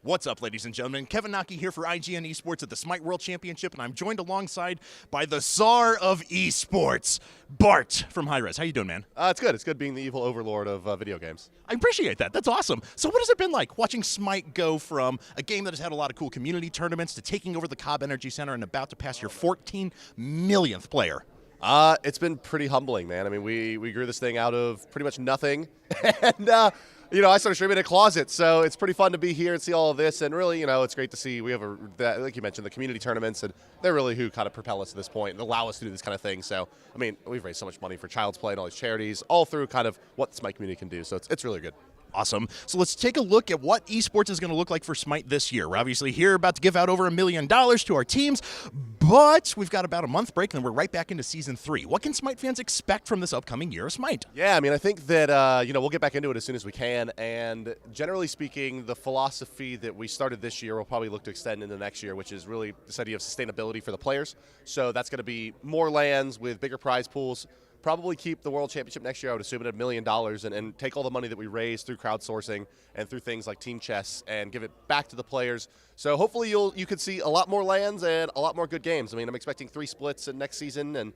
What's up, ladies and gentlemen? Kevin Naki here for IGN Esports at the Smite World Championship, and I'm joined alongside by the czar of esports, Bart from HiRez. How you doing, man? It's good. It's good being the evil overlord of video games. I appreciate that. That's awesome. So what has it been like watching Smite go from a game that has had a lot of cool community tournaments to taking over the Cobb Energy Center and about to pass your 14 millionth player? It's been pretty humbling, man. I mean, we grew this thing out of pretty much nothing, and I started streaming in a closet, so it's pretty fun to be here and see all of this. And really, it's great to see we have like you mentioned, the community tournaments, and they're really who kind of propel us to this point and allow us to do this kind of thing. So, I mean, we've raised so much money for Child's Play and all these charities, all through kind of what the Smite community can do. So it's really good. Awesome. So let's take a look at what esports is going to look like for Smite this year. We're obviously here about to give out over $1 million to our teams, but we've got about a month break, and we're right back into Season 3. What can Smite fans expect from this upcoming year of Smite? Yeah, I mean, I think that, we'll get back into it as soon as we can, and generally speaking, the philosophy that we started this year will probably look to extend into next year, which is really this idea of sustainability for the players. So that's going to be more lands with bigger prize pools. Probably keep the World Championship next year, I would assume, at $1 million, and take all the money that we raise through crowdsourcing and through things like team chess and give it back to the players. So hopefully you could see a lot more lands and a lot more good games. I mean, I'm expecting 3 splits in next season, and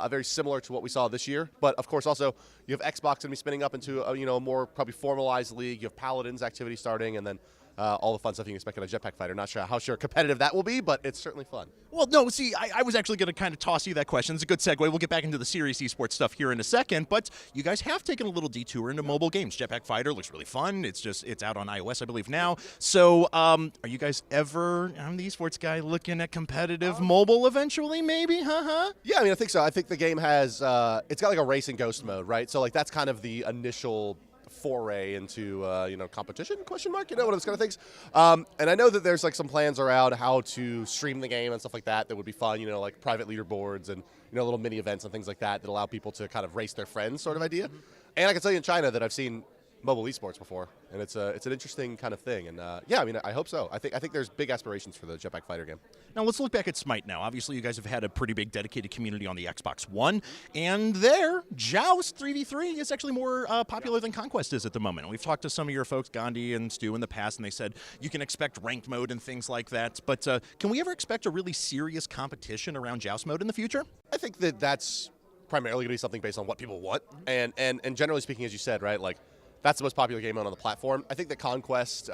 very similar to what we saw this year. But of course, also you have Xbox going to be spinning up into a more probably formalized league. You have Paladins activity starting, and then all the fun stuff you can expect on a jetpack fighter. Not sure how competitive that will be, but it's certainly fun. Well, no, see, I was actually going to kind of toss you that question. It's a good segue. We'll get back into the serious esports stuff here in a second, but you guys have taken a little detour into mobile games. Jetpack Fighter looks really fun. It's out on iOS, I believe, now. So are you guys ever, I'm the esports guy, looking at competitive mobile eventually, maybe? Yeah, I mean, I think so. I think the game has, it's got like a race and ghost mode, right? So like that's kind of the initial foray into competition, question mark, one of those kind of things. And I know that there's like some plans around how to stream the game and stuff like that would be fun, like private leaderboards and little mini events and things like that allow people to kind of race their friends sort of idea. And I can tell you in China that I've seen mobile esports before, and it's an interesting kind of thing. And yeah, I mean, I hope so. I think there's big aspirations for the Jetpack Fighter game. Now let's look back at Smite now. Obviously, you guys have had a pretty big dedicated community on the Xbox One, and there, Joust 3v3 is actually more popular than Conquest is at the moment. We've talked to some of your folks, Gandhi and Stu, in the past, and they said you can expect ranked mode and things like that. But can we ever expect a really serious competition around Joust mode in the future? I think that that's primarily going to be something based on what people want, and generally speaking, as you said, right, like, that's the most popular game mode on the platform. I think that Conquest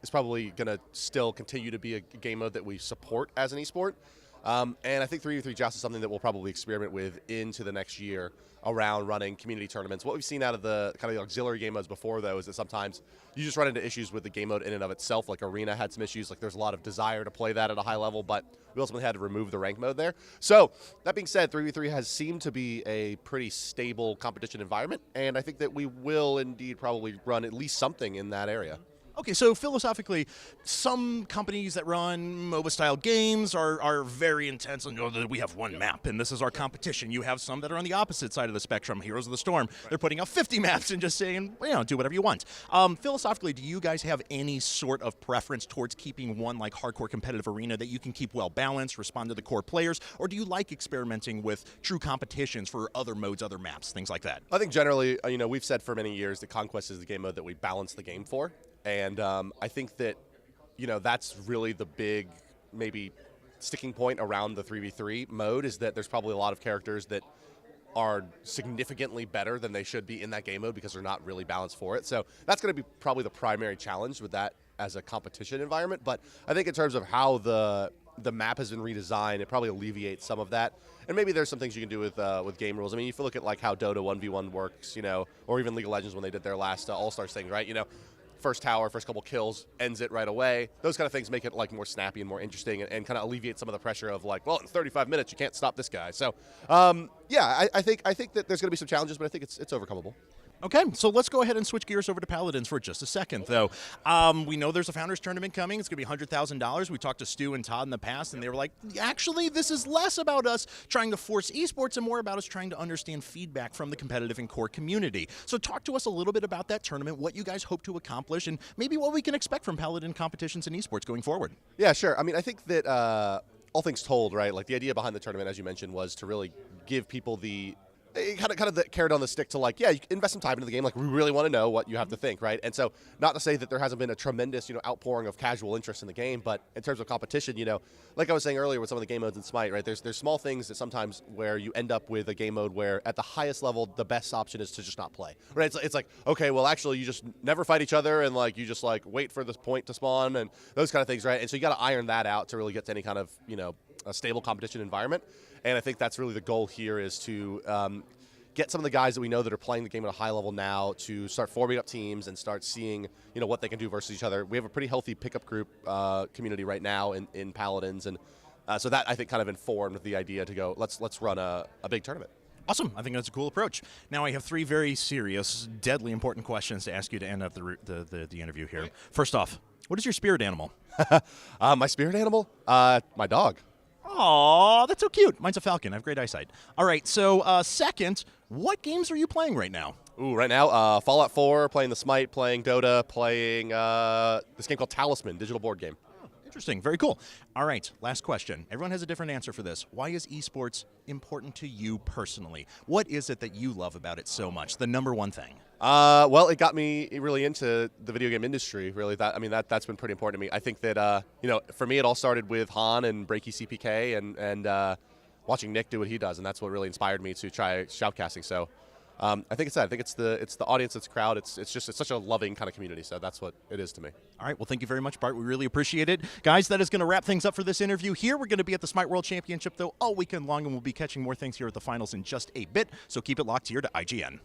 is probably going to still continue to be a game mode that we support as an esport. And I think 3v3 Joust is something that we'll probably experiment with into the next year around running community tournaments. What we've seen out of the kind of the auxiliary game modes before, though, is that sometimes you just run into issues with the game mode in and of itself. Like Arena had some issues. Like there's a lot of desire to play that at a high level, but we ultimately had to remove the rank mode there. So that being said, 3v3 has seemed to be a pretty stable competition environment, and I think that we will indeed probably run at least something in that area. Okay, so philosophically, some companies that run MOBA-style games are very intense and know that we have one map, and this is our competition. You have some that are on the opposite side of the spectrum, Heroes of the Storm. Right. They're putting out 50 maps and just saying, do whatever you want. Philosophically, do you guys have any sort of preference towards keeping one like hardcore competitive arena that you can keep well-balanced, respond to the core players, or do you like experimenting with true competitions for other modes, other maps, things like that? I think generally, we've said for many years that Conquest is the game mode that we balance the game for. And I think that, that's really the big, maybe, sticking point around the 3v3 mode is that there's probably a lot of characters that are significantly better than they should be in that game mode because they're not really balanced for it. So that's going to be probably the primary challenge with that as a competition environment. But I think in terms of how the map has been redesigned, it probably alleviates some of that. And maybe there's some things you can do with game rules. I mean, if you look at like how Dota 1v1 works, or even League of Legends when they did their last All-Stars thing, right? First tower, first couple kills, ends it right away. Those kind of things make it like more snappy and more interesting and kind of alleviate some of the pressure of like, well, in 35 minutes you can't stop this guy. So, yeah, I think that there's going to be some challenges, but I think it's overcomable. Okay, so let's go ahead and switch gears over to Paladins for just a second, though. We know there's a Founders Tournament coming. It's going to be $100,000. We talked to Stu and Todd in the past, and they were like, actually, this is less about us trying to force esports and more about us trying to understand feedback from the competitive and core community. So talk to us a little bit about that tournament, what you guys hope to accomplish, and maybe what we can expect from Paladin competitions and esports going forward. Yeah, sure. I mean, I think that all things told, right, like the idea behind the tournament, as you mentioned, was to really give people the kind of the carrot on the stick to like, yeah, you can invest some time into the game. Like, we really want to know what you have to think, right? And so, not to say that there hasn't been a tremendous, outpouring of casual interest in the game, but in terms of competition, like I was saying earlier with some of the game modes in Smite, right? There's small things that sometimes where you end up with a game mode where at the highest level, the best option is to just not play, right? It's like, okay, well, actually, you just never fight each other, and like you just like wait for this point to spawn and those kind of things, right? And so you got to iron that out to really get to any kind of a stable competition environment. And I think that's really the goal here is to get some of the guys that we know that are playing the game at a high level now to start forming up teams and start seeing what they can do versus each other. We have a pretty healthy pickup group community right now in Paladins, and so that I think kind of informed the idea to go let's run a big tournament. Awesome. I think that's a cool approach. Now I have 3 very serious, deadly important questions to ask you to end up the interview here. First off, what is your spirit animal? My spirit animal? My dog. Aw, that's so cute. Mine's a falcon. I have great eyesight. All right, so second, what games are you playing right now? Ooh, right now, Fallout 4, playing the Smite, playing Dota, playing this game called Talisman, digital board game. Oh, interesting. Very cool. All right, last question. Everyone has a different answer for this. Why is esports important to you personally? What is it that you love about it so much? The number one thing. Well, it got me really into the video game industry. Really, that's been pretty important to me. I think that for me, it all started with Han and Breaky CPK and watching Nick do what he does, and that's what really inspired me to try shoutcasting. So, I think it's that. I think it's the audience, it's crowd. It's such a loving kind of community. So that's what it is to me. All right. Well, thank you very much, Bart. We really appreciate it, guys. That is going to wrap things up for this interview. Here, we're going to be at the Smite World Championship though all weekend long, and we'll be catching more things here at the finals in just a bit. So keep it locked here to IGN.